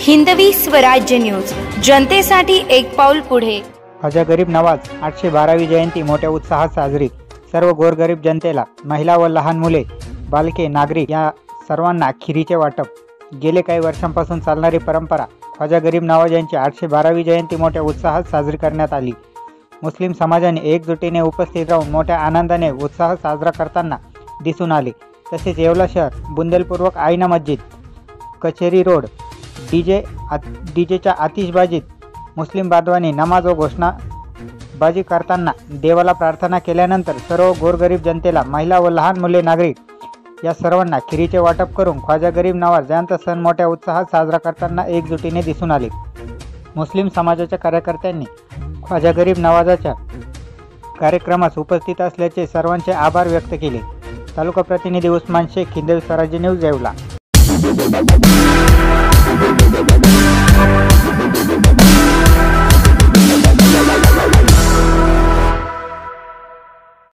Hindavi Swarajya news, जनतेसाठी एक पाऊल पुढे। ख्वाजा गरीब नवाज 812वी जयंती मोठ्या उत्साहात साजरी। सर्व गोरगरीब जनतेला, महिला व लहान मुले, बालके, नागरिक या सर्वांना खिरीचे वाटप। गेले काही वर्षांपासून चालणारी परंपरा ख्वाजा गरीब नवाज यांची 812वी जयंती मोठ्या उत्साहात साजरी करण्यात आली। मुस्लिम समाजाने एकजुटीने उपस्थित राहून मोठ्या आनंदाने उत्साह साजरा करताना दिसून आले। तसेच येवला शहर, बुंदेलपूर्वक आईना मस्जिद, कचेरी रोड डीजेच्या आतिषबाजीत मुस्लिम बांधवांनी नमाज व घोषणाबाजी करताना देवाला प्रार्थना केल्यानंतर सर्व गोरगरीब जनतेला, महिला व लहान मुले, नागरिक या सर्वांना खिरीचे वाटप करून ख्वाजा गरीब नवाज यांचा सण मोठ्या उत्साहात साजरा करताना एकजुटीने दिसून आले। मुस्लिम समाजाच्या कार्यकर्त्यांनी ख्वाजा गरीब नवाजाच्या कार्यक्रमास उपस्थित असल्याचे सर्वांचे आभार व्यक्त केले। तालुका प्रतिनिधी उस्मान शेख, हिंदवी स्वराज्य न्यूज, येवला।